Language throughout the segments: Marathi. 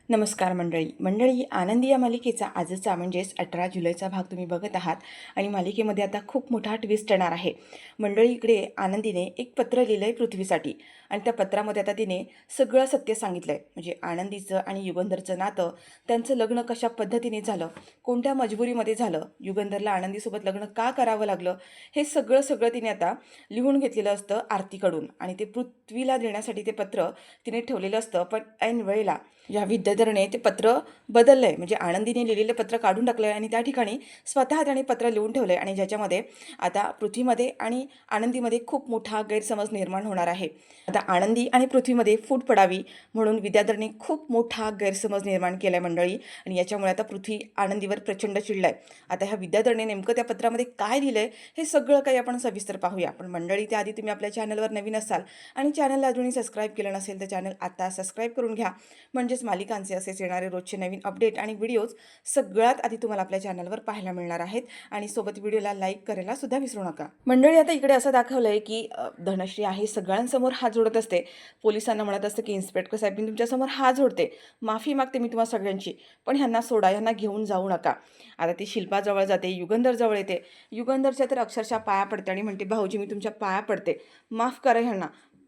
नमस्कार मंडळी आनंदी या मालिकेचा आजचा म्हणजेच 18 जुलैचा भाग तुम्ही बघत आहात आणि मालिकेमध्ये आता खूप मोठा ट्विस्ट येणार आहे. मंडळी इकडे आनंदीने एक पत्र लिहिलं आहे पृथ्वीसाठी आणि त्या पत्रामध्ये आता तिने सगळं सत्य सांगितलं आहे. म्हणजे आनंदीचं आणि युगंधरचं नातं, त्यांचं लग्न कशा पद्धतीने झालं, कोणत्या मजबुरीमध्ये झालं, युगंधरला आनंदीसोबत लग्न का करावं लागलं, हे सगळं तिने आता लिहून घेतलेलं असतं आरतीकडून आणि ते पृथ्वीला देण्यासाठी ते पत्र तिने ठेवलेलं असतं. पण ऐन वेळेला या विद्याधरने ते पत्र बदललं आहे. म्हणजे आनंदीने लिहिलेलं पत्र काढून टाकलं आहे आणि त्या ठिकाणी स्वतः त्याने पत्र लिहून ठेवलं आहे आणि ज्याच्यामध्ये आता पृथ्वीमध्ये आणि आनंदीमध्ये खूप मोठा गैरसमज निर्माण होणार आहे. आता आनंदी आणि पृथ्वीमध्ये फूट पडावी म्हणून विद्याधरने खूप मोठा गैरसमज निर्माण केला आहे मंडळी. आणि याच्यामुळे आता पृथ्वी आनंदीवर प्रचंड चिडला आहे. आता ह्या विद्याधरने नेमकं त्या पत्रामध्ये काय लिहिलं आहे हे सगळं काही आपण सविस्तर पाहूया. पण मंडळी, त्याआधी तुम्ही आपल्या चॅनलवर नवीन असाल आणि चॅनलला अजूनही सबस्क्राईब केलं नसेल तर चॅनल आता सबस्क्राईब करून घ्या. म्हणजेच मालिकांचे असेच येणारे रोजचे नवीन अपडेट आणि व्हिडिओज सगळ्यात आधी तुम्हाला आपल्या चॅनलवर पाहायला मिळणार आहेत. आणि सोबत व्हिडिओला लाईक करायला सुद्धा विसरू नका. मंडळी, आता इकडे असं दाखवलं आहे की धनश्री आहे सगळ्यांसमोर हात जोडत असते. पोलिसांना म्हणत असते की इन्स्पेक्टर साहेब, मी तुमच्यासमोर हात जोडते, माफी मागते मी तुम्हा सगळ्यांची, पण ह्यांना सोडा, ह्यांना घेऊन जाऊ नका. आता ती शिल्पाजवळ जाते, युगंधरजवळ येते. युगंधरच्या तर अक्षरशः पाया पडते आणि म्हणते, भाऊजी मी तुमच्या पाया पडते, माफ करा ह्यांना,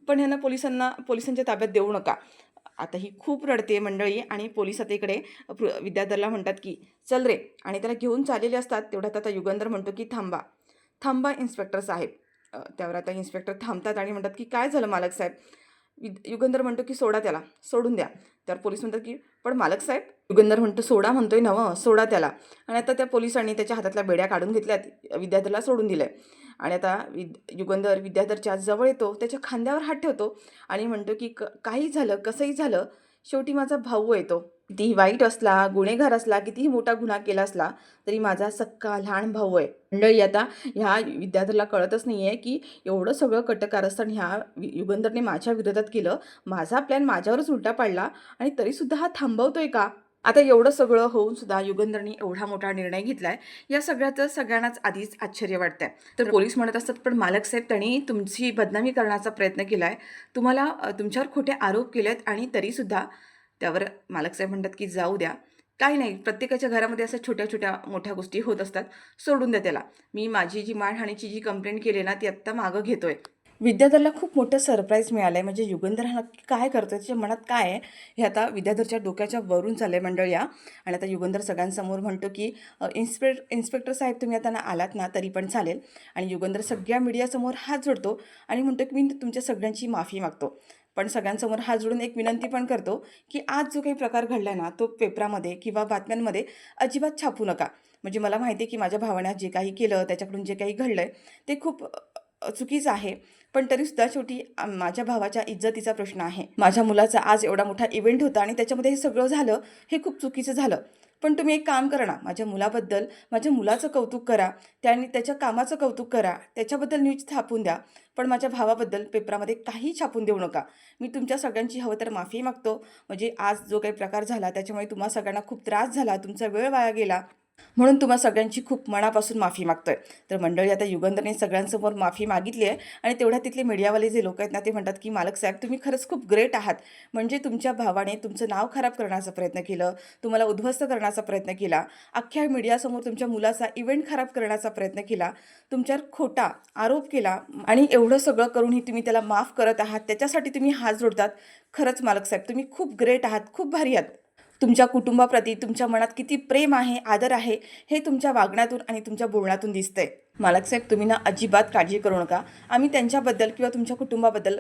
पण ह्यांना पोलिसांच्या ताब्यात देऊ नका. आता ही खूप रडते मंडळी आणि पोलीस आता इकडे विद्याधरला म्हणतात की चल रे, आणि त्याला घेऊन चाललेले असतात. तेवढ्यात आता युगंधर म्हणतो की थांबा थांबा इन्स्पेक्टर साहेब. त्यावर आता इन्स्पेक्टर थांबतात आणि म्हणतात की काय झालं मालक साहेब. युगंधर म्हणतो की सोडा त्याला, सोडून द्या. त्यावर पोलीस म्हणतात की पण मालक साहेब. युगंधर म्हणतो सोडा म्हणतोय नवं, सोडा त्याला. आणि आता त्या पोलिसांनी त्याच्या हातातल्या बेड्या काढून घेतल्यात, विद्याधरला सोडून दिलंय. आणि आता युगंधर विद्याधरच्या जवळ येतो, त्याच्या खांद्यावर हात ठेवतो आणि म्हणतो की काही झालं, कसंही झालं, शेवटी माझा भाऊ येतो. कितीही वाईट असला, गुन्हेगार असला, कितीही मोठा गुन्हा केला असला तरी माझा सक्का लहान भाऊ आहे. मंडळी, आता ह्या विद्याधरला कळतच नाही आहे की एवढं सगळं कटकारस्थान ह्या युगंधरने माझ्या विरोधात केलं, माझा प्लॅन माझ्यावरच उलटा पाडला आणि तरीसुद्धा हा थांबवतोय का. आता एवढं सगळं होऊन सुद्धा युगंधरने एवढा मोठा निर्णय घेतलाय, या सगळ्याचं सगळ्यांनाच आधीच आश्चर्य वाटतंय. तर पोलीस म्हणत असतात, पण मालक साहेब, त्यांनी तुमची बदनामी करण्याचा प्रयत्न केलाय, तुम्हाला तुमच्यावर खोटे आरोप केलेत आणि तरीसुद्धा. त्यावर मालक साहेब म्हणतात की जाऊ द्या, काही नाही, प्रत्येकाच्या घरामध्ये असं छोट्या छोट्या मोठ्या गोष्टी होत असतात, सोडून द्या त्याला. मी माझी जी मानहानीची जी कंप्लेंट केली ना ती आत्ता मागं घेतोय. विद्याधरला खूप मोठं सरप्राईज मिळालं आहे. म्हणजे युगंधर हा नक्की काय करतोय, त्याच्या मनात काय आहे, हे आता विद्याधरच्या डोक्याच्या वरून चाललंय मंडळ या. आणि आता युगंधर सगळ्यांसमोर म्हणतो की इन्स्पेक्टर साहेब, तुम्ही आता आलात ना तरी पण चालेल. आणि युगंधर सगळ्या मीडियासमोर हात जोडतो आणि म्हणतो की मी तुमच्या सगळ्यांची माफी मागतो, पण सगळ्यांसमोर हात जोडून एक विनंती पण करतो की आज जो काही प्रकार घडला ना तो पेपरामध्ये किंवा बातम्यांमध्ये अजिबात छापू नका. म्हणजे मला माहिती आहे की माझ्या भावाने जे काही केलं, त्याच्याकडून जे काही घडलं आहे ते खूप चुकीचं आहे, पण तरीसुद्धा शेवटी माझ्या भावाच्या इज्जतीचा प्रश्न आहे. माझ्या मुलाचा आज एवढा मोठा इव्हेंट होता आणि त्याच्यामध्ये हे सगळं झालं, हे खूप चुकीचं झालं. पण तुम्ही एक काम करा ना, माझ्या मुलाबद्दल, माझ्या मुलाचं कौतुक करा, त्याने त्याच्या कामाचं कौतुक करा, त्याच्याबद्दल न्यूज छापून द्या, पण माझ्या भावाबद्दल पेपरामध्ये काही छापून देऊ नका. मी तुमच्या सगळ्यांची हवं तर माफी मागतो. म्हणजे आज जो काही प्रकार झाला त्याच्यामुळे तुम्हा सगळ्यांना खूप त्रास झाला, तुमचा वेळ वाया गेला, म्हणून तुम्हा सगळ्यांची खूप मनापासून माफी मागतोय. तर मंडळी, आता युगंधरने सगळ्यांसमोर माफी मागितली आहे आणि तेवढ्या तिथले मीडियावाले जे लोक आहेत ना ते म्हणतात की मालक साहेब, तुम्ही खरंच खूप ग्रेट आहात. म्हणजे तुमच्या भावाने तुमचं नाव खराब करण्याचा प्रयत्न केलं, तुम्हाला उद्ध्वस्त करण्याचा प्रयत्न केला, अख्ख्या मीडियासमोर तुमच्या मुलाचा इव्हेंट खराब करण्याचा प्रयत्न केला, तुमच्यावर खोटा आरोप केला आणि एवढं सगळं करूनही तुम्ही त्याला माफ करत आहात, त्याच्यासाठी तुम्ही हात जोडतात. खरंच मालक साहेब, तुम्ही खूप ग्रेट आहात, खूप भारी आहात. तुमच्या कुटुंबाप्रती तुमच्या मनात किती प्रेम आहे, आदर आहे, हे तुमच्या वागण्यातून आणि तुमच्या बोलण्यातून दिसतंय. मालक साहेब, तुम्ही ना अजिबात काळजी करू नका. आम्ही त्यांच्याबद्दल किंवा तुमच्या कुटुंबाबद्दल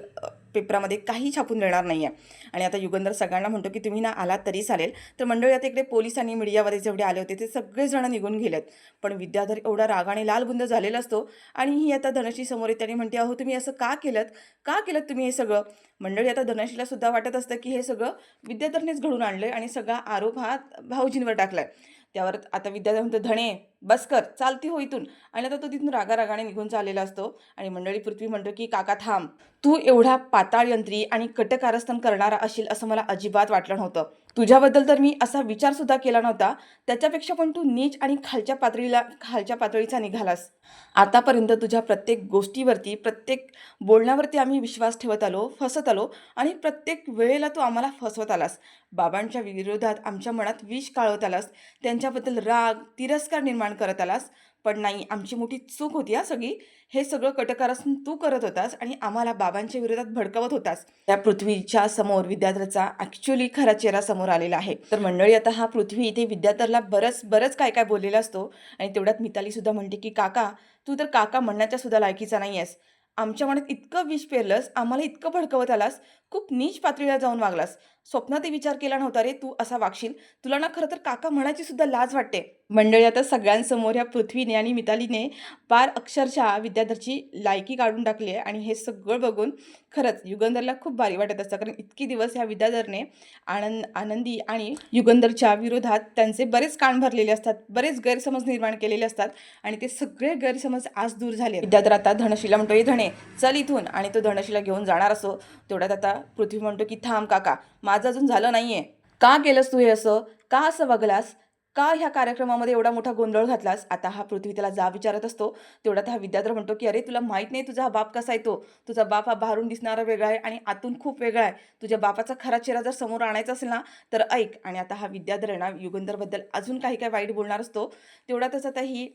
पेपरामध्ये काही छापून देणार नाही आहे. आणि आता युगंधर सगळ्यांना म्हणतो की तुम्ही ना आलात तरी चालेल. तर मंडळी, आता इकडे पोलीस आणि मीडियावाले जेवढे आले होते ते सगळेजण निघून गेलेत. पण विद्याधर एवढा रागाने लालबुंद झालेला असतो आणि ही आता धनश्री समोर येते आणि म्हणते, अहो तुम्ही असं का केलं तुम्ही हे सगळं. मंडळी, आता धनश्रीला सुद्धा वाटत असतं की हे सगळं विद्याधरनेच घडून आणलं आणि सगळा आरोप हा भाऊजींवर टाकलाय. त्यावर आता विद्याधर म्हणतो, धणे बस कर, चालती हो इथून. आणि आता तो तिथून रागारागाने निघून चाललेला असतो आणि मंडळी पृथ्वी म्हणतो की काका थांब. तू एवढा पाताळ यंत्री आणि कटकारस्थान करणारा असेल असं मला अजिबात वाटलं नव्हतं. तुझ्याबद्दल तर मी असा विचार सुद्धा केला नव्हता. त्याच्यापेक्षा पण तू नीच आणि खालच्या पातळीचा निघालास. आतापर्यंत तुझ्या प्रत्येक गोष्टीवरती, प्रत्येक बोलण्यावरती आम्ही विश्वास ठेवत आलो, फसत आलो आणि प्रत्येक वेळेला तू आम्हाला फसवत आलास. बाबांच्या विरोधात आमच्या मनात विष काळवत आलास. त्यांच्याबद्दल राग, तिरस्कार निर्माण करत आलास. पण नाही, आमची मोठी चूक होती हा सगळी. हे सगळं कटकारस्थान तू करत होतास आणि आम्हाला बाबांच्या विरोधात भडकवत होतास. त्या पृथ्वीच्या समोर विद्याधरचा ॲक्च्युअली खरा चेहरा समोर आलेला आहे. तर मंडळी आता हा पृथ्वी इथे विद्याधरला बरंच बरंच काय काय बोललेला असतो आणि तेवढ्यात मिताली सुद्धा म्हणते की काका, तू तर काका म्हणण्याच्या सुद्धा लायकीचा नाही आहेस. आमच्या मनात इतकं विष पेरलंस, आम्हाला इतकं भडकवत आलास, खूप नीच पातळीला जाऊन वागलास. स्वप्नातही विचार केला नव्हता रे तू असा वागशील. तुला ना खरं तर काका म्हणायची सुद्धा लाज वाटते. मंडळी आता सगळ्यांसमोर या पृथ्वीने आणि मितालीने पार अक्षरशः विद्याधरची लायकी काढून टाकली आहे आणि हे सगळं बघून खरंच युगंधरला खूप भारी वाटत असतं. कारण इतकी दिवस ह्या विद्याधरने आनंदी आणि युगंधरच्या विरोधात त्यांचे बरेच कान भरलेले असतात, बरेच गैरसमज निर्माण केलेले असतात आणि ते सगळे गैरसमज आज दूर झाले. विद्याधर आता धनशीला म्हणतो, "ए धणे, चल इथून." आणि तो धनशीला घेऊन जाणार असो तेवढ्यात आता पृथ्वी म्हणतो की थांब काका, माझं अजून झालं नाहीये. का केलंस तू हे असं? का असं वागलास? का ह्या कार्यक्रमामध्ये एवढा मोठा गोंधळ घातलास? आता हा पृथ्वी त्याला जा विचारत असतो. तेवढ्यात हा विद्याधर म्हणतो की अरे तुला माहित नाही तुझा बाप कसा आहे तो. तुझा बाप हा बाहेरून दिसणारा वेगळा आहे आणि आतून खूप वेगळा आहे. तुझ्या बापाचा खरा चेहरा जर समोर आणायचा असेल ना तर ऐक. आणि आता हा विद्याधर आहे ना युगंधरबद्दल अजून काही काय वाईट बोलणार असतो. तेवढ्यातच आता ही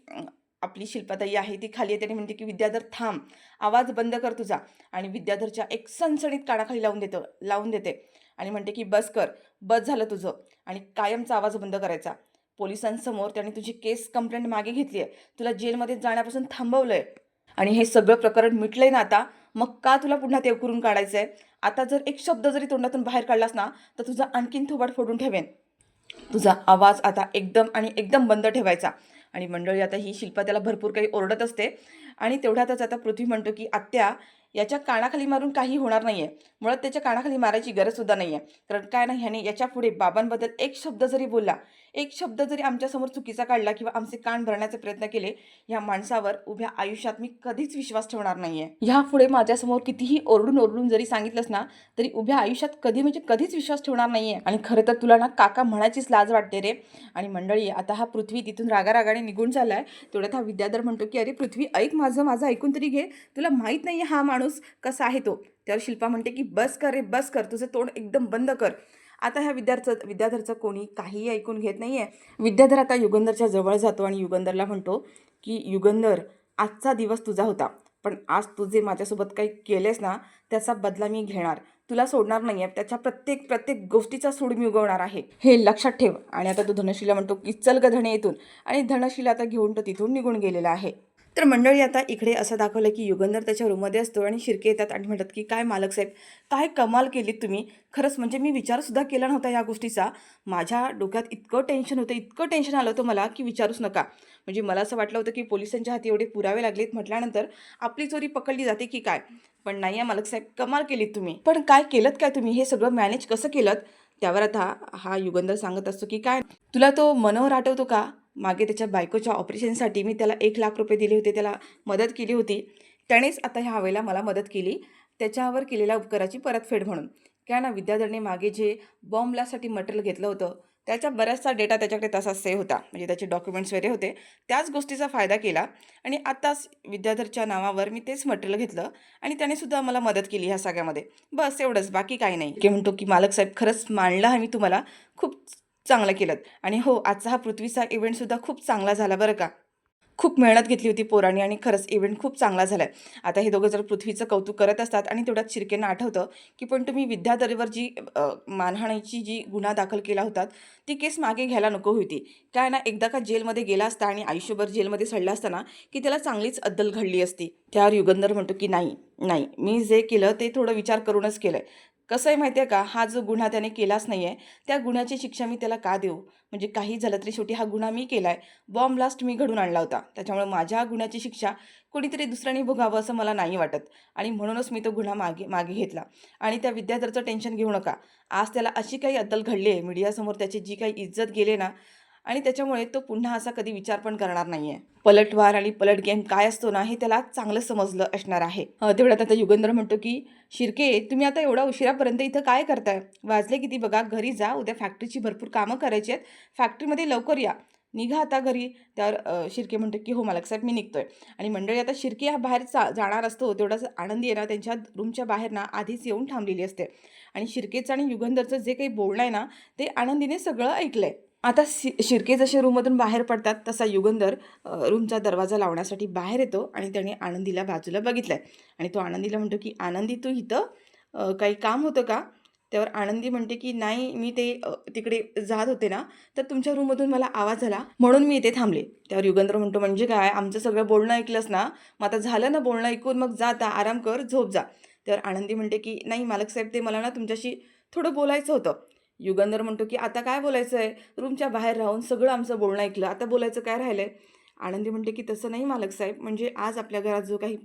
आपली शिल्पाताई आहे ती खाली येते आणि म्हणते की विद्याधर थांब, आवाज बंद कर तुझा. आणि विद्याधरच्या एक सणसणीत कानाखाली लावून देते आणि म्हणते की बस कर, बस झालं तुझं आणि कायमचा आवाज बंद करायचा. पोलिसांसमोर त्याने तुझी केस कंप्लेंट मागे घेतली आहे, तुला जेलमध्ये जाण्यापासून थांबवलंय आणि हे सगळं प्रकरण मिटलंय ना आता. मग का तुला पुन्हा ते करून काढायचंय? आता जर एक शब्द जरी तोंडातून बाहेर काढलास ना तर तुझा आणखीन थोबाड फोडून ठेवेन. तुझा आवाज आता एकदम आणि एकदम बंद ठेवायचा. आणि मंडळी आता ही शिल्पा त्याला भरपूर काही ओरडत असते आणि तेवढ्यातच आता पृथ्वी म्हणतो की आत्या, याच्या कानाखाली मारून काही होणार नाहीये. मुळात त्याच्या कानाखाली मारायची गरज सुद्धा नाहीये. कारण काय नाही, ह्याने याच्या पुढे बाबांबद्दल एक शब्द जरी बोलला, एक शब्द जरी आमच्यासमोर चुकीचा काढला किंवा आमचे कान भरण्याचे प्रयत्न केले, या माणसावर उभ्या आयुष्यात मी कधीच विश्वास ठेवणार नाहीये. ह्यापुढे माझ्यासमोर कितीही ओरडून ओरडून जरी सांगितलंस ना तरी उभ्या आयुष्यात कधी म्हणजे कधीच विश्वास ठेवणार नाहीये. आणि खरं तर तुला ना काका म्हणायचीच लाज वाटते रे. आणि मंडळी आता हा पृथ्वी तिथून रागारागाने निघून चाललाय. तेवढ्यात हा विद्याधर म्हणतो की अरे पृथ्वी ऐक, माझं माझं ऐकून तरी घे. तुला माहित नाहीये हा माणूस कसा आहे तो. त्यावर शिल्पा म्हणते की बस कर रे, बस कर, तुझं तोंड एकदम बंद कर. आता ह्या विद्याधरचं कोणी काहीही ऐकून घेत नाहीये. विद्याधर आता युगंधरच्या जवळ जातो आणि युगंधरला म्हणतो की युगंधर, आजचा दिवस तुझा होता, पण आज तू जे माझ्यासोबत काही केलेस ना त्याचा बदला मी घेणार. तुला सोडणार नाहीये. त्याच्या प्रत्येक प्रत्येक गोष्टीचा सूड मी उगवणार आहे, हे लक्षात ठेव. आणि आता तो धनशीला म्हणतो की चल ग धणे इथून. आणि धनशीला आता घेऊन तो तिथून निघून गेलेला आहे. तर मंडळी आता इकडे असं दाखवलं की युगंधर त्याच्या रूममध्ये असतो आणि शिर्के येतात आणि म्हणतात की काय मालक साहेब, काय कमाल केलीत तुम्ही. खरंच म्हणजे मी विचारसुद्धा केला नव्हता या गोष्टीचा. माझ्या डोक्यात इतकं टेन्शन होतं, इतकं टेन्शन आलं होतं मला की विचारूच नका. म्हणजे मला असं वाटलं होतं की पोलिसांच्या हाती एवढे पुरावे लागलेत म्हटल्यानंतर आपली चोरी पकडली जाते की काय. पण नाही आहे मालक साहेब, कमाल केलीत तुम्ही. पण काय केलं काय तुम्ही, हे सगळं मॅनेज कसं केलं? त्यावर आता हा युगंधर सांगत असतो की काय तुला तो मनोहर आठवतो का? मागे त्याच्या बायकोच्या ऑपरेशनसाठी मी त्याला 1,00,000 रुपये दिले होते, त्याला मदत केली होती. त्यानेच आता ह्या वेळेला मला मदत केली, त्याच्यावर केलेल्या उपकाराची परतफेड म्हणून. काय ना विद्याधरने मागे जे बॉम्ब ब्लास्टसाठी मटेरियल घेतलं होतं त्याचा बराचसा डेटा त्याच्याकडे तसाच सेव्ह होता. म्हणजे त्याचे डॉक्युमेंट्स वगैरे होते. त्याच गोष्टीचा फायदा केला आणि आत्ताच विद्याधरच्या नावावर मी तेच मटेरियल घेतलं आणि त्याने सुद्धा मला मदत केली ह्या सगळ्यामध्ये. बस एवढंच, बाकी काही नाही. की म्हणतो की मालक साहेब, खरंच मानलं आहे मी तुम्हाला, खूप चांगलं केलं. आणि हो, आजचा हा पृथ्वीचा इव्हेंटसुद्धा खूप चांगला झाला बरं का. खूप मेहनत घेतली होती पोरांनी आणि खरंच इव्हेंट खूप चांगला झाला आहे. आता हे दोघं जर पृथ्वीचं कौतुक करत असतात आणि तेवढ्यात शिर्केंना आठवतं की पण तुम्ही विद्याधरीवर जी मानहानीची जी गुन्हा दाखल केला होता ती केस मागे घ्यायला नको होती. काय ना, एकदा का जेलमध्ये गेला असता आणि आयुष्यभर जेलमध्ये सडला असताना की त्याला चांगलीच अद्दल घडली असती. त्यावर युगंधर म्हणतो की नाही नाही, मी जे केलं ते थोडं विचार करूनच केलं आहे. कसं आहे माहिती आहे का, हा जो गुन्हा त्याने केलाच नाही आहे त्या गुन्ह्याची शिक्षा मी त्याला का देऊ. म्हणजे काही झालं तरी शेवटी हा गुन्हा मी केला आहे. बॉम्ब ब्लास्ट मी घडून आणला होता. त्याच्यामुळे माझ्या गुन्ह्याची शिक्षा कोणीतरी दुसऱ्याने भोगावं असं मला नाही वाटत. आणि म्हणूनच मी तो गुन्हा मागे मागे घेतला. आणि त्या विद्याधरचं टेन्शन घेऊ नका. आज त्याला अशी काही अद्दल घडली आहे, मीडियासमोर त्याची जी काही इज्जत गेली ना, आणि त्याच्यामुळे तो पुन्हा असा कधी विचार पण करणार नाही आहे. पलटवार आणि पलट गेम काय असतो ना, हे त्याला चांगलं समजलं असणार आहे. तेवढ्यात आता युगंधर म्हणतो की शिर्के, तुम्ही आता एवढा उशिरापर्यंत इथं काय करताय? वाजले किती बघा, घरी जा, उद्या फॅक्टरीची भरपूर कामं करायची आहेत, फॅक्टरीमध्ये लवकर या, निघा आता घरी. त्यावर शिर्के म्हणतो की हो मालक साहेब, मी निघतोय. आणि मंडळी आता शिर्के हा बाहेर जाणार असतो, तेवढाच आनंदी आहे ना त्यांच्या रूमच्या बाहेर ना आधीच येऊन थांबलेली असते. आणि शिर्केचं आणि युगंधरचं जे काही बोलणं आहे ना, ते आनंदीने सगळं ऐकलंय. आता शिर्के जसे रूममधून बाहेर पडतात, तसा युगंधर रूमचा दरवाजा लावण्यासाठी बाहेर येतो आणि त्याने आनंदीला बाजूला बघितलंय. आणि तो आनंदीला म्हणतो की आनंदी, तू इथं काही काम होतं का? त्यावर आनंदी म्हणते की नाही, मी ते तिकडे जात होते ना, तर तुमच्या रूममधून मला आवाज आला, म्हणून मी इथे थांबले. त्यावर युगंधर म्हणतो म्हणजे काय, आमचं सगळं बोलणं ऐकलंस ना, मग आता झालं ना बोलणं ऐकून, मग जा आता आराम कर, झोप जा. त्यावर आनंदी म्हणते की नाही मालक साहेब, ते मला ना तुमच्याशी थोडं बोलायचं होतं. युगंधर म्हणतो की आता काय बोलायचं आहे, रूमच्या बाहेर राहून सगळं आमचं बोलणं ऐकलं, आता बोलायचं काय राहिलं आहे? आनंदी म्हणते की तसं नाही मालक साहेब, म्हणजे आज आपल्या घरात जो काही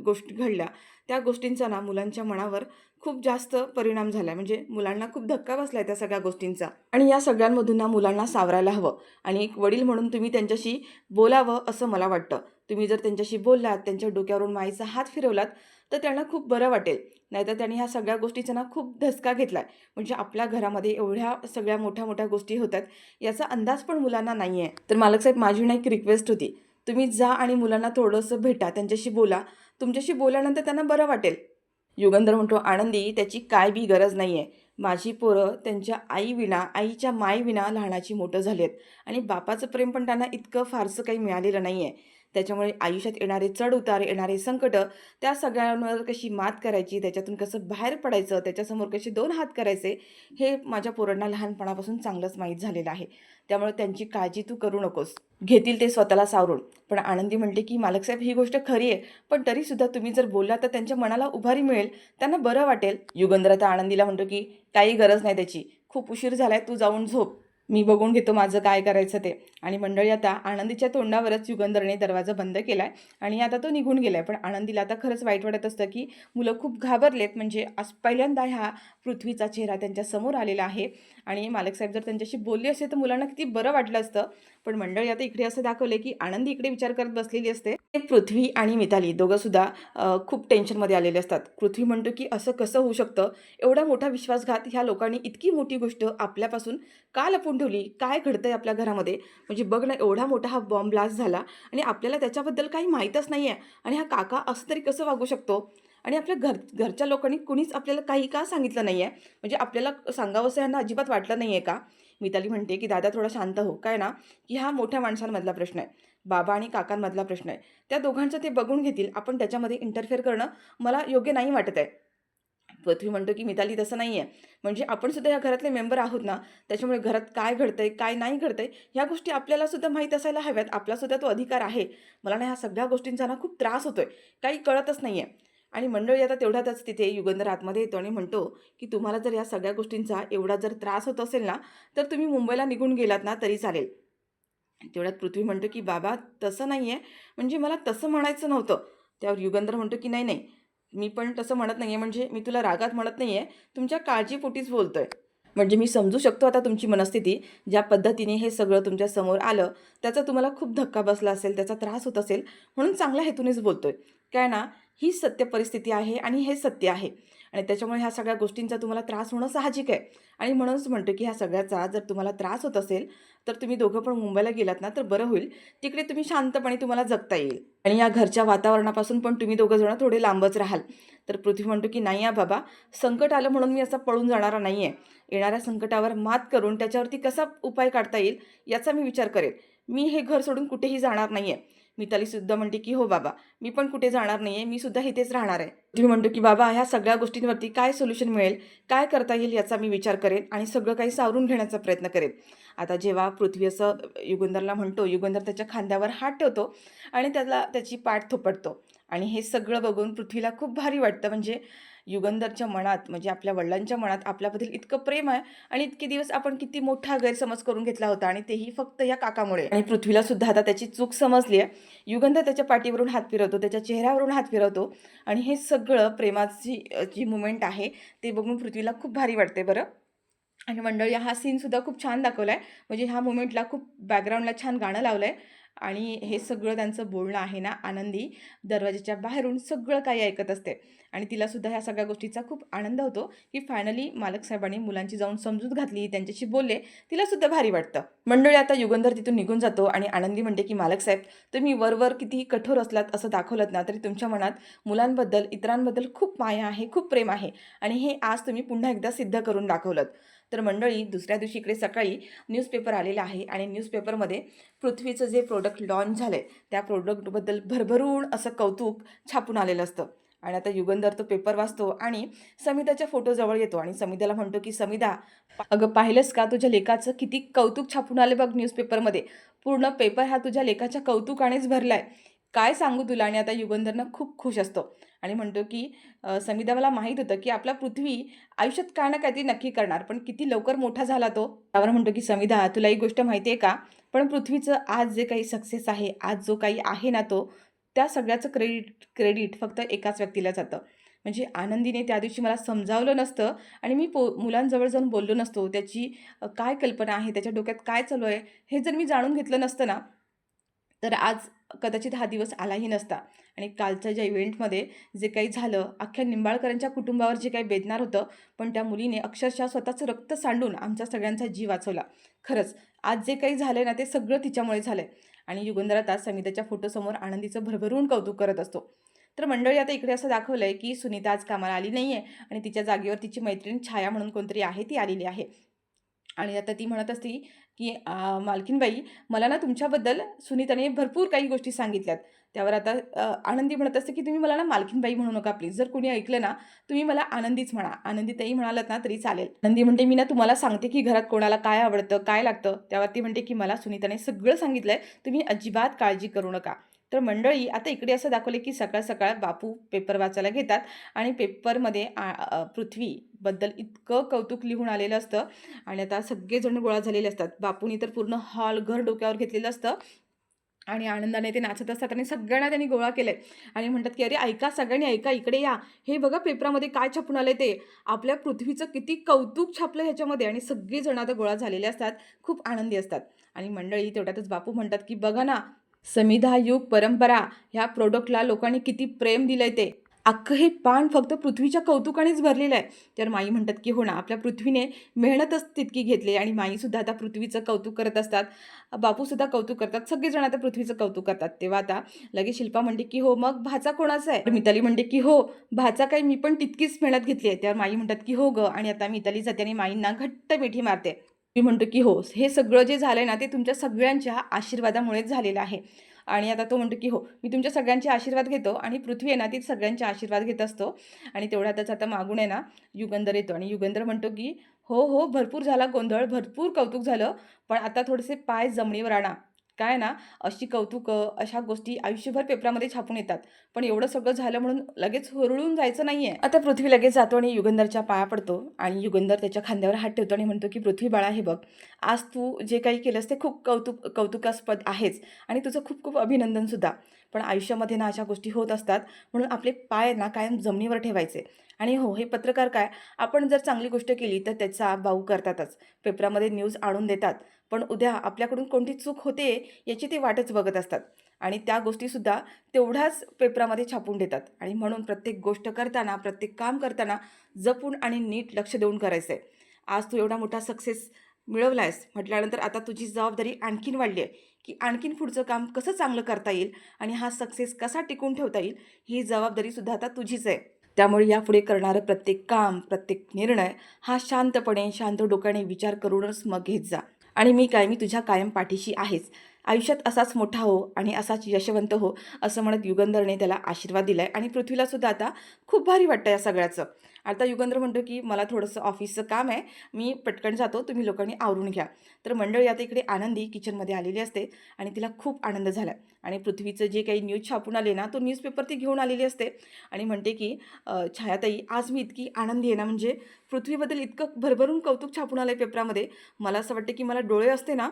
गोष्टी घडल्या, त्या गोष्टींचा ना मुलांच्या मनावर खूप जास्त परिणाम झाला आहे. म्हणजे मुलांना खूप धक्का बसला आहे त्या सगळ्या गोष्टींचा. आणि या सगळ्यांमधून ना मुलांना सावरायला हवं आणि एक वडील म्हणून तुम्ही त्यांच्याशी बोलावं असं मला वाटतं. तुम्ही जर त्यांच्याशी बोललात, त्यांच्या डोक्यावरून मायेचा हात फिरवलात, तर त्यांना खूप बरं वाटेल. नाहीतर त्यांनी ह्या सगळ्या गोष्टीचा ना खूप धसका घेतला आहे. म्हणजे आपल्या घरामध्ये एवढ्या सगळ्या मोठ्या-मोठ्या गोष्टी होतात, याचा अंदाज पण मुलांना नाही आहे. तर मालक साहेब, माझी ना एक रिक्वेस्ट होती. तुम्ही जा आणि मुलांना थोडंसं भेटा, त्यांच्याशी बोला. तुमच्याशी बोलल्यानंतर त्यांना बरं वाटेल. युगंधर म्हणतो, आनंदी, त्याची काय बी गरज नाही आहे. माझी पोरं त्यांच्या आईविना, आईच्या मायेविना लहानाची मोठं झाली आहेत आणि बापाचं प्रेम पण त्यांना इतकं फारसं काही मिळालेलं नाही आहे. त्याच्यामुळे आयुष्यात येणारे चढ-उतार, येणारे संकटं, त्या सगळ्यांवर कशी मात करायची, त्याच्यातून कसं बाहेर पडायचं, त्याच्यासमोर कसे 2 हात करायचे, हे माझ्या पोरांना लहानपणापासून चांगलंच माहीत झालेलं आहे. त्यामुळे त्यांची काळजी तू करू नकोस. घेतील ते स्वतःला सावरून. पण आनंदी म्हणते, की मालकसाहेब, ही गोष्ट खरी आहे. पण तरीसुद्धा तुम्ही जर बोलला तर त्यांच्या मनाला उभारी मिळेल, त्यांना बरं वाटेल. युगंधर आता आनंदीला म्हणतो, की काही गरज नाही त्याची. खूप उशीर झालाय, तू जाऊन झोप. मी बघून घेतो माझं काय करायचं ते. आणि मंडळी आता आनंदीच्या तोंडावरच युगंधरने दरवाजा बंद केलाय आणि आता तो निघून गेलाय. पण आनंदीला आता खरंच वाईट वाटत असतं, की मुलं खूप घाबरलेत. म्हणजे आज पहिल्यांदा ह्या पृथ्वीचा चेहरा त्यांच्या समोर आलेला आहे आणि मालकसाहेब जर त्यांच्याशी बोलले असते तर मुलांना किती बरं वाटलं असतं. पण मंडळी आता इकडे असं दाखवलंय, की आनंदी इकडे विचार करत बसलेली असते. ते पृथ्वी आणि मिताली दोघंसुद्धा खूप टेन्शनमध्ये आलेले असतात. पृथ्वी म्हणतो, की असं कसं होऊ शकतं? एवढा मोठा विश्वासघात, ह्या लोकांनी इतकी मोठी गोष्ट आपल्यापासून का लपवून ठेवली? काय घडतंय आपल्या घरामध्ये? म्हणजे बघ ना, एवढा मोठा हा बॉम्ब ब्लास्ट झाला आणि आपल्याला त्याच्याबद्दल काही माहीतच नाही आहे आणि हा काका असं तरी कसं वागू शकतो? आणि आपल्या घरच्या लोकांनी कुणीच आपल्याला काही का सांगितलं नाही आहे? म्हणजे आपल्याला सांगावंसं यांना अजिबात वाटलं नाही आहे का? मिताली म्हणते, की दादा थोडा शांत हो. काय ना, की हा मोठ्या माणसांमधला प्रश्न आहे. बाबा आणि काकांमधला प्रश्न आहे. त्या दोघांचं ते बघून घेतील. आपण त्याच्यामध्ये इंटरफेअर करणं मला योग्य नाही वाटत आहे. पृथ्वी म्हणतो, की मिताली तसं नाही आहे. म्हणजे आपण सुद्धा या घरातले मेंबर आहोत ना, त्याच्यामुळे घरात काय घडतंय, काय नाही घडतंय, ह्या गोष्टी आपल्याला सुद्धा माहीत असायला हव्यात. आपलासुद्धा तो अधिकार आहे. मला ना ह्या सगळ्या गोष्टींचा ना खूप त्रास होतोय. काही कळतच नाही आहे. आणि मंडळी आता तेवढ्यातच तिथे युगंधर आतमध्ये येतो आणि म्हणतो, की तुम्हाला जर या सगळ्या गोष्टींचा एवढा जर त्रास होत असेल ना, तर तुम्ही मुंबईला निघून गेलात ना तरी चालेल. तेवढ्यात पृथ्वी म्हणतो, की "बाबा तसं नाही आहे, म्हणजे मला तसं म्हणायचं नव्हतं." त्यावर युगंधर म्हणतो, की "नाही, नाही, मी पण तसं म्हणत नाही आहे, म्हणजे मी तुला रागात म्हणत नाही आहे, तुमच्या काळजीपोटीच बोलतोय. म्हणजे मी समजू शकतो आता तुमची मनस्थिती, ज्या पद्धतीने हे सगळं तुमच्या समोर आलं, त्याचा तुम्हाला खूप धक्का बसला असेल, त्याचा त्रास होत असेल, म्हणून चांगल्या हेतूनेच बोलतोय. काय ना, ही सत्य परिस्थिती आहे आणि हे सत्य आहे आणि त्याच्यामुळे ह्या सगळ्या गोष्टींचा तुम्हाला त्रास होणं साहजिक आहे आणि म्हणूनच म्हणतो, की ह्या सगळ्याचा जर तुम्हाला त्रास होत असेल, तर तुम्ही दोघं पण मुंबईला गेलात ना, तर बरं होईल. तिकडे तुम्ही शांतपणे तुम्हाला जगता येईल आणि या घरच्या वातावरणापासून पण तुम्ही दोघं जण थोडे लांबच राहाल." तर पृथ्वी म्हणतो, की "नाही हां बाबा, संकट आलं म्हणून मी असा पळून जाणारा नाही आहे. येणाऱ्या संकटावर मात करून त्याच्यावरती कसा उपाय काढता येईल, याचा मी विचार करेन. मी हे घर सोडून कुठेही जाणार नाही आहे." मितालीसुद्धा म्हणते, की "हो बाबा, मी पण कुठे जाणार नाही आहे. मी सुद्धा इथेच राहणार आहे." पृथ्वी म्हणतो, की "बाबा, ह्या सगळ्या गोष्टींवरती काय सोल्युशन मिळेल, काय करता येईल याचा मी विचार करेन आणि सगळं काही सावरून घेण्याचा प्रयत्न करेन." आता जेव्हा पृथ्वी असं युगंधरला म्हणतो, युगंधर त्याच्या खांद्यावर हात ठेवतो आणि त्याला त्याची पाठ थोपटतो आणि हे सगळं बघून पृथ्वीला खूप भारी वाटतं. म्हणजे युगंधरच्या मनात, म्हणजे आपल्या वडिलांच्या मनात आपल्याबद्दल इतकं प्रेम आहे आणि इतके दिवस आपण किती मोठा गैरसमज करून घेतला होता आणि तेही फक्त या काकामुळे. आणि पृथ्वीला सुद्धा आता त्याची चूक समजली आहे. युगंधर त्याच्या पाठीवरून हात फिरवतो, त्याच्या चेहऱ्यावरून हात फिरवतो आणि हे सगळं प्रेमाची जी मुमेंट आहे ते बघून पृथ्वीला खूप भारी वाटते बरं. आणि मंडळी हा सीनसुद्धा खूप छान दाखवला आहे. म्हणजे ह्या मोमेंटला खूप बॅकग्राऊंडला छान गाणं लावलं आहे आणि हे सगळं त्यांचं बोलणं आहे ना, आनंदी दरवाजाच्या बाहेरून सगळं काही ऐकत असते आणि तिलासुद्धा ह्या सगळ्या गोष्टीचा खूप आनंद होतो, की फायनली मालक साहेबांनी मुलांची जाऊन समजूत घातली, त्यांच्याशी बोलले, तिलासुद्धा भारी वाटतं. मंडळी आता युगंधर तिथून निघून जातो आणि आनंदी म्हणते, की "मालक साहेब, तुम्ही वरवर कितीही कठोर असलात असं दाखवलत ना, तरी तुमच्या मनात मुलांबद्दल, इतरांबद्दल खूप माया आहे, खूप प्रेम आहे आणि हे आज तुम्ही पुन्हा एकदा सिद्ध करून दाखवलत." तर मंडळी दुसऱ्या दिवशी इकडे सकाळी न्यूजपेपर आलेला आहे आणि न्यूजपेपरमध्ये पृथ्वीचं जे प्रोडक्ट लॉन्च झालं आहे त्या प्रोडक्टबद्दल भरभरून असं कौतुक छापून आलेलं असतं. आणि आता युगंधर तो पेपर वाचतो आणि समिताच्या फोटो जवळ येतो आणि समिताला म्हणतो, की "समिता, अगं पाहिलंस का तुझ्या लेखाचं किती कौतुक छापून आले बघ न्यूजपेपरमध्ये. पूर्ण पेपर हा तुझ्या लेखाच्या कौतुकानेच भरलाय. काय सांगू तुला?" आणि आता युगंधर खूप खुश असतो आणि म्हणतो, की "समिता, मला माहीत होतं, की आपला पृथ्वी आयुष्यात काय ना काहीतरी नक्की करणार, पण किती लवकर मोठा झाला तो." त्यावर म्हणतो, की "समिधा, तुला एक गोष्ट माहिती आहे का? पण पृथ्वीचं आज जे काही सक्सेस आहे, आज जो काही आहे ना तो, त्या सगळ्याचं क्रेडिट क्रेडिट फक्त एकाच व्यक्तीला जातं. म्हणजे आनंदीने त्या दिवशी मला समजावलं नसतं आणि मी मुलांजवळ जाऊन बोललो नसतो. त्याची काय कल्पना आहे, त्याच्या डोक्यात काय चालू आहे, हे जर मी जाणून घेतलं नसतं ना, तर आज कदाचित हा दिवस आलाही नसता." आणि कालच्या ज्या इव्हेंटमध्ये जे काही झालं, अख्ख्या निंबाळकरांच्या कुटुंबावर जे काही बेदणार होतं, पण त्या मुलीने अक्षरशः स्वतःचं रक्त सांडून आमच्या सगळ्यांचा जीव वाचवला. खरंच, आज जे काही झालंय ना, ते सगळं तिच्यामुळे झालंय. आणि युगंधर आता समिताच्या फोटोसमोर आनंदीचं भरभरून कौतुक करत असतो. तर मंडळी आता इकडे असं दाखवलंय, की सुनीता आज कामाला आली नाहीये आणि तिच्या जागेवर तिची मैत्रीण छाया म्हणून कोणतरी आहे, ती आलेली आहे. आणि आता ती म्हणत असते, की "मालकीनबाई, मला ना तुमच्याबद्दल सुनीताने भरपूर काही गोष्टी सांगितल्यात." त्यावर आता आनंदी म्हणत असते, की "तुम्ही मला ना मालकीनबाई म्हणू नका प्लीज. जर कोणी ऐकलं ना, तुम्ही मला आनंदीच म्हणा. आनंदीताई म्हणालात ना तरी चालेल." आनंदी म्हणते, "मी ना तुम्हाला सांगते, की घरात कोणाला काय आवडतं, काय लागतं." त्यावर ती म्हणते, की "मला सुनीताने सगळं सांगितलंय. तुम्ही अजिबात काळजी करू नका." तर मंडळी आता इकडे असं दाखवले, की सकाळ-सकाळ बापू पेपर वाचायला घेतात आणि पेपरमध्ये पृथ्वीबद्दल इतकं कौतुक लिहून आलेलं असतं आणि आता सगळेजण गोळा झालेले असतात. बापूंनी तर पूर्ण हॉल, घर डोक्यावर घेतलेलं असतं आणि आनंदाने ते नाचत असतात आणि सगळ्यांना त्यांनी गोळा केलंय आणि म्हणतात, की "अरे ऐका, सगळ्यांनी ऐका, इकडे या. हे बघा पेपरामध्ये काय छापून आलंय ते. आपल्या पृथ्वीचं किती कौतुक छापलं ह्याच्यामध्ये." आणि सगळेजण आता गोळा झालेले असतात. खूप आनंदी असतात आणि मंडळी तेवढ्यातच बापू म्हणतात, की "बघा ना, समिधा, युग, परंपरा ह्या प्रॉडक्टला लोकांनी किती प्रेम दिलंय ते. अख्खं हे पान फक्त पृथ्वीच्या कौतुकानेच भरलेलं आहे." तर माई म्हणतात, की "हो ना, आपल्या पृथ्वीने मेहनतच तितकी घेतली." आणि माईसुद्धा आता पृथ्वीचं कौतुक करत असतात. बापूसुद्धा कौतुक करतात. सगळेजण आता पृथ्वीचं कौतुक करतात. तेव्हा आता लगेच शिल्पा म्हणते, की "हो, मग भाचा कोणाचा आहे?" तर मिताली म्हणते, की "हो, भाचा काय, मी पण तितकीच मेहनत घेतली आहे." त्यावर माई म्हणतात, की "हो गं." आणि आता मिताली जाते आणि माईंना घट्ट मिठी मारते. मी म्हणतो, की "हो, हे सगळं जे झालंय ना, ते तुमच्या सगळ्यांच्या आशीर्वादामुळेच झालेलं आहे." आणि आता तो म्हणतो, की "हो, मी तुमच्या सगळ्यांचे आशीर्वाद घेतो." आणि पृथ्वी आहे ना, ती सगळ्यांचे आशीर्वाद घेत असतो. आणि तेवढ्यातच आता मागून आहे ना, युगंधर येतो आणि युगंधर म्हणतो, की "हो, हो, भरपूर झाला गोंधळ, भरपूर कौतुक झालं. पण आता थोडेसे पाय जमिनीवर आणा." काय ना, अशी कौतुकं, अशा गोष्टी आयुष्यभर पेपरामध्ये छापून येतात. पण एवढं सगळं झालं म्हणून लगेच हुरळून जायचं नाहीये. आता पृथ्वी लगेच जातो आणि युगंधरच्या पाया पडतो आणि युगंधर त्याच्या खांद्यावर हात ठेवतो आणि म्हणतो, की "पृथ्वी बाळा, हे बघ, आज तू जे काही केलंस ते खूप कौतुकास्पद आहेच आणि तुझं खूप खूप अभिनंदनसुद्धा. पण आयुष्यामध्ये ना अशा गोष्टी होत असतात, म्हणून आपले पाय ना कायम जमिनीवर ठेवायचे. आणि हो, हे पत्रकार काय, आपण जर चांगली गोष्ट केली तर त्याचा बाऊ करतातच. पेपरामध्ये न्यूज आणून देतात. पण उद्या आपल्याकडून कोणती चूक होते याची ते वाटच बघत असतात. आणि त्या गोष्टीसुद्धा तेवढ्याच पेपरामध्ये छापून देतात. आणि म्हणून प्रत्येक गोष्ट करताना, प्रत्येक काम करताना जपून आणि नीट लक्ष देऊन करायचं आहे. आज तू एवढा मोठा सक्सेस मिळवला आहेस म्हटल्यानंतर आता तुझी जबाबदारी आणखीन वाढली आहे, की आणखीन पुढचं काम कसं चांगलं करता येईल आणि हा सक्सेस कसा टिकवून ठेवता येईल, ही जबाबदारीसुद्धा आता तुझीच आहे. त्यामुळे यापुढे करणारं प्रत्येक काम, प्रत्येक निर्णय हा शांतपणे, शांत डोक्याने विचार करूनच मग घेत जा. आणि मी तुझ्या कायम पाठीशी आहेच. आयुष्यात असाच मोठा हो आणि असाच यशवंत हो, असं म्हणत युगंधरने त्याला आशीर्वाद दिलाय आणि पृथ्वीलासुद्धा आता खूप भारी वाटतं या सगळ्याचं. आता युगंधर म्हणतो, की "मला थोडंसं ऑफिसचं काम आहे, मी पटकन जातो, तुम्ही लोकांनी आवरून घ्या." तर मंडळी आता इकडे आनंदी किचनमध्ये आलेली असते आणि तिला खूप आनंद झाला आणि पृथ्वीचं जे काही न्यूज छापून आले ना, तो न्यूजपेपर ती घेऊन आलेली असते आणि म्हणते, की "छायाताई, आज मी इतकी आनंदी आहे ना, म्हणजे पृथ्वीबद्दल इतकं भरभरून कौतुक छापून आलंय पेपरामध्ये. मला असं वाटतं, की मला डोळे असते ना,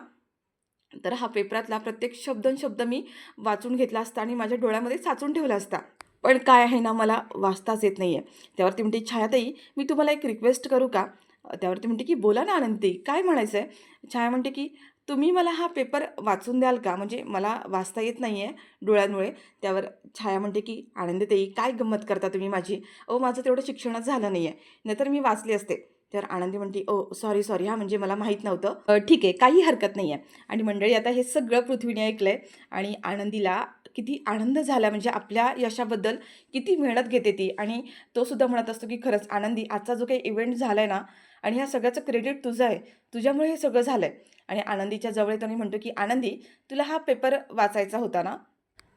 तर हा पेपरातला प्रत्येक शब्द मी वाचून घेतला असता आणि माझ्या डोळ्यामध्ये साचून ठेवला असता. पण काय आहे ना, मला वाचताच येत नाहीये." त्यावरती म्हणते, "छायाताई, मी तुम्हाला एक रिक्वेस्ट करू का? त्यावरती म्हणते की बोला ना आनंदी, काय म्हणायचं आहे? छाया म्हणते की तुम्ही मला हा पेपर वाचून द्याल का? म्हणजे मला वाचता येत नाही आहे डोळ्यांमुळे. त्यावर छाया म्हणते की आनंदीताई काय गंमत करता तुम्ही माझी? अहो माझं तेवढं शिक्षणच झालं नाही आहे, नाहीतर मी वाचले असते. तर आनंदी म्हणते सॉरी सॉरी हां, म्हणजे मला माहीत नव्हतं. ठीक आहे, काही हरकत नाही आहे. आणि मंडळी आता हे सगळं पृथ्वीने ऐकलंय आणि आनंदीला किती आनंद झाला, म्हणजे आपल्या यशाबद्दल किती मेहनत घेते ती. आणि तो सुद्धा म्हणत असतो की खरंच आनंदी, आजचा जो काही इव्हेंट झाला आहे ना, आणि ह्या सगळ्याचं क्रेडिट तुझं आहे. तुझ्यामुळे हे सगळं झालं आहे. आणि आनंदीच्या जवळ येतो आणि म्हणतो की आनंदी, तुला हा पेपर वाचायचा होता ना?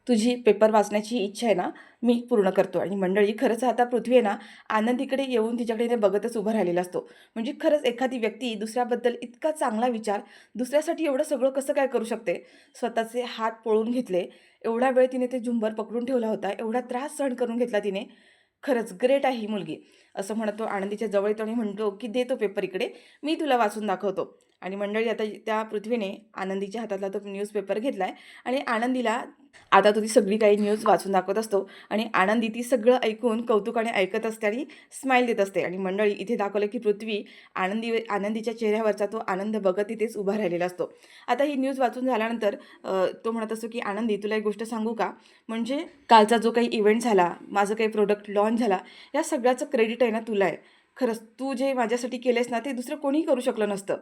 तुझी पेपर वाचण्याची इच्छा आहे ना, मी पूर्ण करतो. आणि मंडळी खरंच आता पृथ्वी आहे ना, आनंदीकडे येऊन तिच्याकडे बघतच उभा राहिलेला असतो. म्हणजे खरंच एखादी व्यक्ती दुसऱ्याबद्दल इतका चांगला विचार, दुसऱ्यासाठी एवढं सगळं कसं काय करू शकते? स्वतःचे हात पळवून घेतले, एवढा वेळ तिने ते झुंबर पकडून ठेवला होता, एवढा त्रास सहन करून घेतला तिने. खरंच ग्रेट आहे ही मुलगी, असं म्हणत तो आनंदीच्या जवळ येतो आणि म्हणतो की दे तो पेपर इकडे, मी तुला वाचून दाखवतो. आणि मंडळी आता त्या पृथ्वीने आनंदीच्या हातातला तो न्यूजपेपर घेतलाय आणि आनंदीला आता तो ती सगळी काही न्यूज वाचून दाखवत असतो. आणि आनंदी ती सगळं ऐकून कौतुकाने ऐकत असते आणि स्माईल देत असते. आणि मंडळी इथे दाखवलं की पृथ्वी आनंदीच्या चेहऱ्यावरचा तो आनंद बघत तिथेच उभा राहिलेला असतो. आता ही न्यूज वाचून झाल्यानंतर तो म्हणत असतो की आनंदी, तुला एक गोष्ट सांगू का? म्हणजे कालचा जो काही इव्हेंट झाला, माझं काही प्रोडक्ट लॉन्च झाला, या सगळ्याचं क्रेडिट आहे ना तुला आहे. खरंच तू जे माझ्यासाठी केलेस ना, ते दुसरं कोणीही करू शकलं नसतं.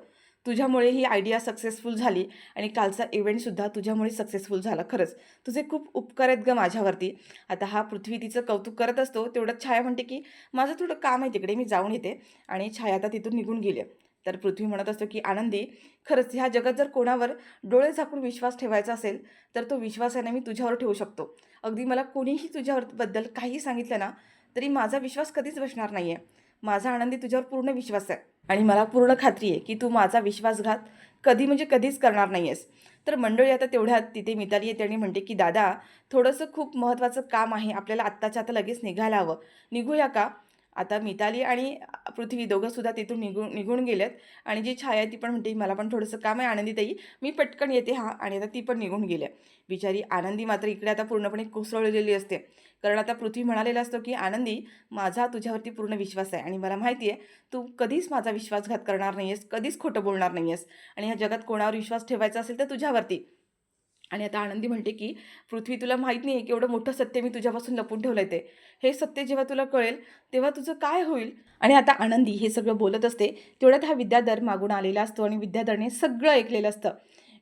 तुझ्यामुळे ही आयडिया सक्सेसफुल झाली आणि कालचा इव्हेंटसुद्धा तुझ्यामुळे सक्सेसफुल झाला. खरंच तुझे खूप उपकार आहेत गं माझ्यावरती. आता हा पृथ्वी तिचं कौतुक करत असतो, तेवढ्यात छाया म्हणते की माझं थोडं काम आहे तिकडे, मी जाऊन येते. आणि छाया आता तिथून निघून गेली. तर पृथ्वी म्हणत असतो की आनंदी, खरंच ह्या जगात जर कोणावर डोळे झाकून विश्वास ठेवायचा असेल, तर तो विश्वास आहे ना मी तुझ्यावर ठेवू शकतो. अगदी मला कोणीही तुझ्याबद्दल काही सांगितलं ना, तरी माझा विश्वास कधीच बसणार नाही आहे. माझा आनंदी तुझ्यावर पूर्ण विश्वास आहे आणि मला पूर्ण खात्री आहे की तू माझा विश्वासघात कधी म्हणजे कधीच करणार नाही आहेस. तर मंडळी आता तेवढ्यात तिथे मिताली येते आणि म्हणते की दादा, थोडंसं खूप महत्त्वाचं काम आहे, आपल्याला आत्ताच्या आता लगेच निघायला हवं. निघूया का? आता मिताली आणि पृथ्वी दोघंसुद्धा तिथून निघून गेलेत. आणि जी छाया आहे ती पण म्हणते मला पण थोडंसं काम आहे आनंदीताई, मी पटकन येते हां. आणि आता ती पण निघून गेली आहे. बिचारी आनंदी मात्र इकडे आता पूर्णपणे कोसळलेली असते. कारण आता पृथ्वी म्हणालेला असतो की आनंदी, माझा तुझ्यावरती पूर्ण विश्वास आहे आणि मला माहिती आहे तू कधीच माझा विश्वासघात करणार नाही आहेस, कधीच खोटं बोलणार नाही आहेस. आणि ह्या जगात कोणावर विश्वास ठेवायचा असेल तर तुझ्यावरती. आणि आता आनंदी म्हणते की पृथ्वी, तुला माहीत नाही आहे की एवढं मोठं सत्य मी तुझ्यापासून लपून ठेवलं आहे ते. हे सत्य जेव्हा तुला कळेल तेव्हा तुझं काय होईल? आणि आता आनंदी हे सगळं बोलत असते, तेवढ्यात हा विद्याधर मागून आलेला असतो आणि विद्याधरने सगळं ऐकलेलं असतं.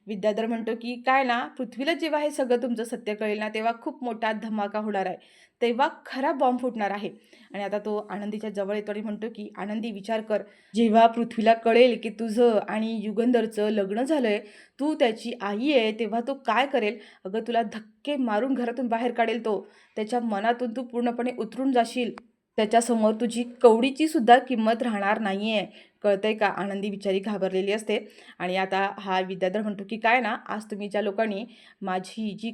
विद्याधर म्हणतो की काय ना, पृथ्वीला जेव्हा हे सगळं तुमचं सत्य कळेल ना, तेव्हा खूप मोठा धमाका होणार आहे. तेव्हा खरा बॉम्ब फुटणार आहे. आणि आता तो आनंदीच्या जवळ येतो आणि म्हणतो की आनंदी, विचार कर, जेव्हा पृथ्वीला कळेल की तुझं आणि युगंधरचं लग्न झालंय, तू त्याची आई आहे, तेव्हा तो काय करेल? अगं तुला धक्के मारून घरातून बाहेर काढेल तो. त्याच्या मनातून तू पूर्णपणे उतरून जाशील. त्याच्यासमोर तुझी कवडीची सुद्धा किंमत राहणार नाही आहे. कळतंय का? आनंदी बिचारी घाबरलेली असते. आणि आता हा विद्याधर म्हणतो की काय ना, आज तुम्ही ज्या लोकांनी माझी जी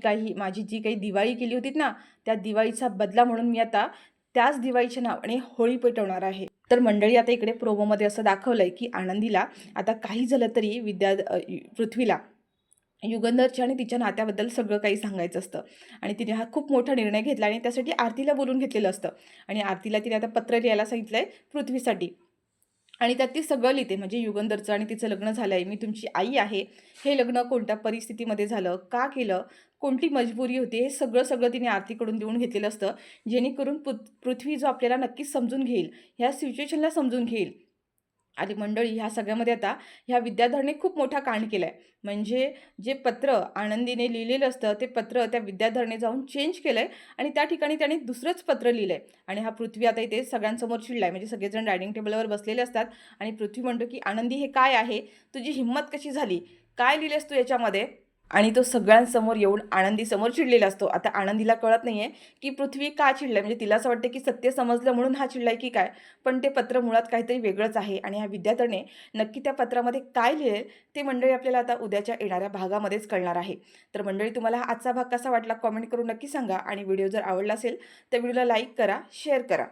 काही दिवाळी केली होती ना, त्या दिवाळीचा बदला म्हणून मी आता त्याच दिवाळीच्या नावाने होळी पेटवणार आहे. तर मंडळी आता इकडे प्रोमोमध्ये असं दाखवलंय की आनंदीला आता काही झालं तरी पृथ्वीला युगंधरच्या आणि तिच्या नात्याबद्दल सगळं काही सांगायचं असतं. आणि तिने हा खूप मोठा निर्णय घेतला आणि त्यासाठी आरतीला बोलून घेतलेलं असतं. आणि आरतीला तिने आता पत्र लिहायला सांगितलंय पृथ्वीसाठी. आणि त्यात ती सगळं लिहिते, म्हणजे युगंधरचं आणि तिचं लग्न झालं आहे, मी तुमची आई आहे, हे लग्न कोणत्या परिस्थितीमध्ये झालं, का केलं, कोणती मजबुरी होती, हे सगळं सगळं तिने आरतीकडून देऊन घेतलेलं असतं. जेणेकरून पृथ्वी जो आपल्याला नक्कीच समजून घेईल, ह्या सिच्युएशनला समजून घेईल. आणि मंडळी ह्या सगळ्यामध्ये आता ह्या विद्याधरने खूप मोठा कांड केला आहे. म्हणजे जे पत्र आनंदीने लिहिलेलं असतं, ते पत्र त्या विद्याधरने जाऊन चेंज केलं आहे आणि त्या ठिकाणी त्याने दुसरंच पत्र लिहिलं आहे. आणि हा पृथ्वी आता इथे सगळ्यांसमोर चिडला आहे. म्हणजे सगळेजण डायनिंग टेबलवर बसलेले असतात आणि पृथ्वी म्हणतो की आनंदी, हे काय आहे? तुझी हिंमत कशी झाली? काय लिहिलेस तू याच्यामध्ये? आणि तो सगळ्यांसमोर येऊन आनंदीसमोर चिडलेला असतो. आता आनंदीला कळत नाहीये की पृथ्वी का चिडलाय, म्हणजे तिला असं वाटतं की सत्य समजलं म्हणून हा चिडलाय की काय? पण ते पत्र मुळात काहीतरी वेगळंच आहे. आणि ह्या विद्यार्थ्याने नक्की त्या पत्रामध्ये काय लिहिलंय ते मंडळी आपल्याला आता उद्याच्या येणाऱ्या भागामध्येच कळणार आहे. तर मंडळी, तुम्हाला हा आजचा भाग कसा वाटला कमेंट करून नक्की सांगा. आणि व्हिडिओ जर आवडला असेल तर व्हिडिओला लाईक करा, शेअर करा.